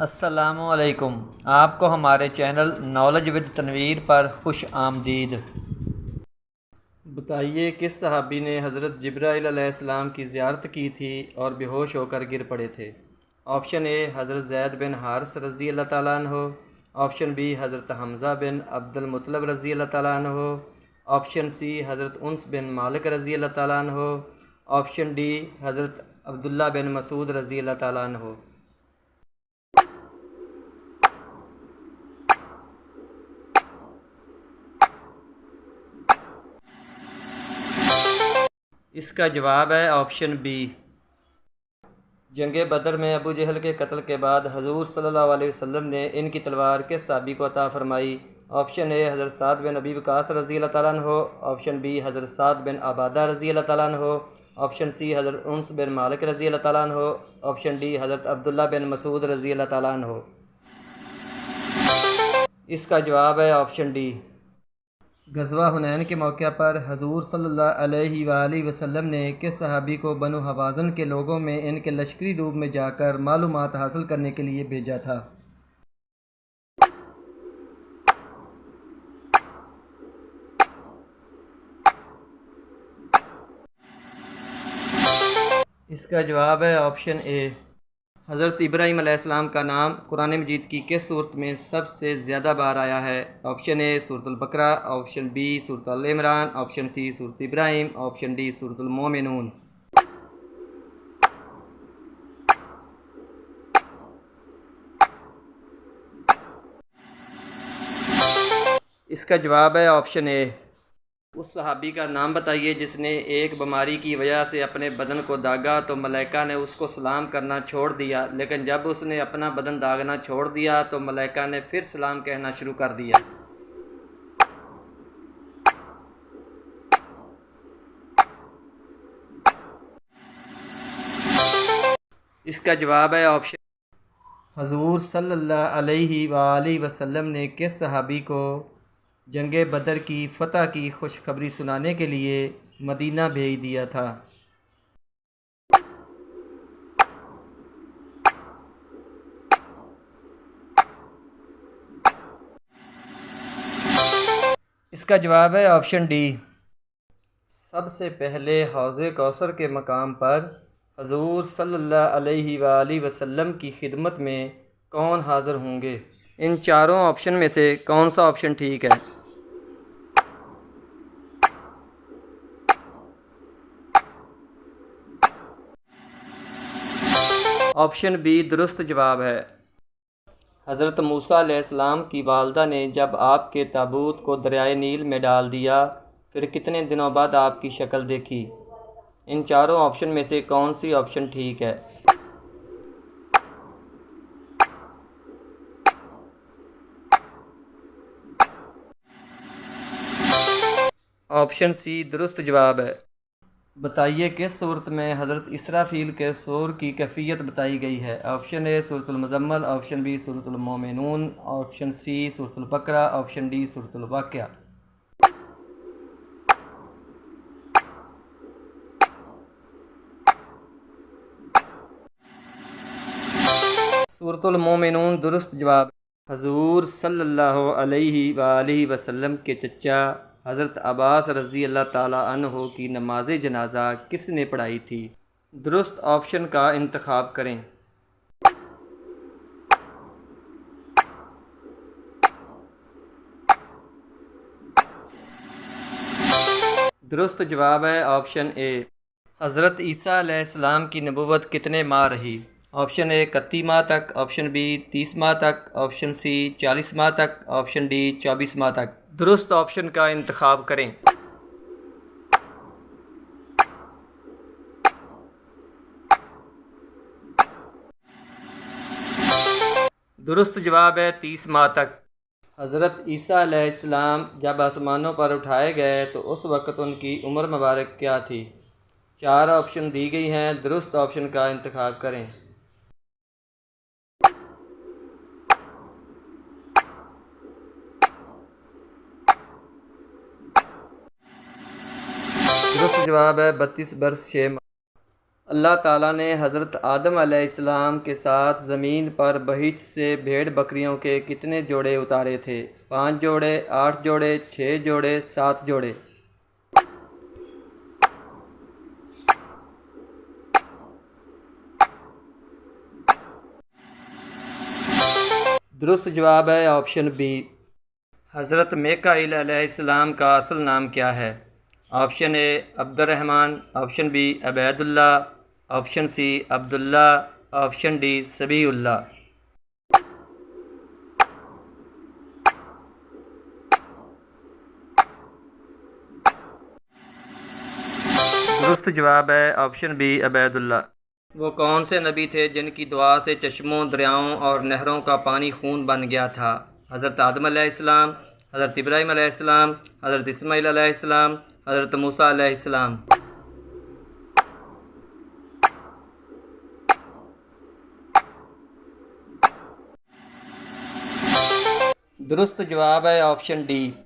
अस्सलामुअलैकुम। आपको हमारे चैनल नॉलेज विद तनवीर पर खुश आमदीद। बताइए किस सहाबी ने हज़रत जिब्राईल अलैहिस्सलाम की ज़ियारत की थी और बेहोश होकर गिर पड़े थे। ऑप्शन ए हज़रत ज़ैद बिन हारिस रज़ी अल्लाह ताला अन्हो। ऑप्शन बी हज़रत हमज़ा बिन अब्दुल मुत्तलिब रज़ी अल्लाह ताला अन्हो। ऑप्शन सी हज़रत उन्स बिन मालिक रज़ी अल्लाह ताला अन्हो। ऑप्शन डी हज़रत अब्दुल्ला बिन मसूद रज़ी अल्लाह ताला अन्हो। इसका जवाब है ऑप्शन बी। जंग बदर में अबू जहल के कत्ल के बाद हजूर सल्लल्लाहु अलैहि वसल्लम ने इनकी तलवार किस सहाबी को अता फरमाई। ऑप्शन ए हज़रत साद बिन अबी वक़ास रज़ी अल्लाह ताला अन्हो। ऑप्शन बी हज़रत साद बिन आबादा रज़ी अल्लाह ताला अन्हो। ऑप्शन सी हज़रत उन्स बिन मालिक रज़ी अल्लाह ताला अन्हो। ऑप्शन डी हज़रत अब्दुल्ला बिन मसूद रज़ी अल्लाह ताला अन्हो। इसका जवाब है ऑप्शन डी। ग़ज़वा हुनैन के मौके पर हजूर सल्लल्लाहु अलैहि वसल्लम ने किस सहाबी को बनु हवाज़न के लोगों में इनके लश्करी रूप में जाकर मालूमात हासिल करने के लिए भेजा था। इसका जवाब है ऑप्शन ए। हज़रत इब्राहीम अलैहिस्सलाम का नाम कुरान मजीद की किस सूरत में सबसे ज़्यादा बार आया है। ऑप्शन ए सूरतुल बकरा। ऑप्शन बी सूरत अल इमरान। ऑप्शन सी सूरत इब्राहीम। ऑप्शन डी सूरतुल मोमिनून। इसका जवाब है ऑप्शन ए। उस सहाबी का नाम बताइए जिसने एक बीमारी की वजह से अपने बदन को दागा तो मलाइका ने उसको सलाम करना छोड़ दिया, लेकिन जब उसने अपना बदन दागना छोड़ दिया तो मलाइका ने फिर सलाम कहना शुरू कर दिया। इसका जवाब है ऑप्शन। हजूर सल्लल्लाहु अलैहि वसल्लम ने किस सहाबी को जंग बदर की फ़तह की खुशखबरी सुनाने के लिए मदीना भेज दिया था। इसका जवाब है ऑप्शन डी। सबसे पहले हौज़ कौसर के मकाम पर हजूर सल्लल्लाहु अलैहि वसल्लम की खिदमत में कौन हाज़िर होंगे। इन चारों ऑप्शन में से कौन सा ऑप्शन ठीक है। ऑप्शन बी दुरुस्त जवाब है। हज़रत मूसा अलैहिस्सलाम की वालदा ने जब आपके ताबूत को दरियाए नील में डाल दिया फिर कितने दिनों बाद आपकी शक्ल देखी। इन चारों ऑप्शन में से कौन सी ऑप्शन ठीक है। ऑप्शन सी दुरुस्त जवाब है। बताइए किस सूरत में हज़रत इसराफील के सूर की कैफियत बताई गई है। ऑप्शन ए सूरतुल मुज़म्मल। ऑप्शन बी सूरतुल मोमिनून। ऑप्शन सी सूरतुल बकरा। ऑप्शन डी सूरतुल वाक़िया। सूरतुल मोमिनून दुरुस्त जवाब। हजूर सल्लल्लाहु अलैहि वसल्लम के चचा हज़रत अब्बास रज़ी अल्लाह ताला अन्हो की नमाज जनाजा किसने पढ़ाई थी। दुरुस्त ऑप्शन का इंतखाब करें। दुरुस्त जवाब है ऑप्शन ए। हज़रत ईसा अलैहिस्सलाम की नबूवत कितने माह रही। ऑप्शन ए 31 माह तक। ऑप्शन बी 30 माह तक। ऑप्शन सी 40 माह तक। ऑप्शन डी 24 माह तक। दुरुस्त ऑप्शन का इंतखाब करें। दुरुस्त जवाब है 30 माह तक। हज़रत ईसा अलैहिस्सलाम जब आसमानों पर उठाए गए तो उस वक़्त उनकी उम्र मुबारक क्या थी। चार ऑप्शन दी गई हैं, दुरुस्त ऑप्शन का इंतखाब करें। दुरुस्त जवाब है 32 बरस 6 माह। अल्लाह ताला ने हज़रत आदम अलैहिस्सलाम के साथ ज़मीन पर बहीच से भेड़ बकरियों के कितने जोड़े उतारे थे? 5 जोड़े, 8 जोड़े, 6 जोड़े, 7 जोड़े। दुरुस्त जवाब है ऑप्शन बी। हज़रत मीकाईल अलैहिस्सलाम का असल नाम क्या है? ऑप्शन ए अब्दुर्रहमान, ऑप्शन बी अबैदुल्ला, ऑप्शन सी अब्दुल्ला, ऑप्शन डी सबीउल्ला। दुरुस्त जवाब है ऑप्शन बी अबैदुल्ला। वो कौन से नबी थे जिनकी दुआ से चश्मों, दरियाओं और नहरों का पानी खून बन गया था? हज़रत आदम अलैहिस्सलाम, हज़रत इब्राहीम अलैहिस्सलाम, हज़रत इस्माईल अलैहिस्सलाम, हज़रत मूसा अलैहिस्सलाम। दुरुस्त जवाब है ऑप्शन डी।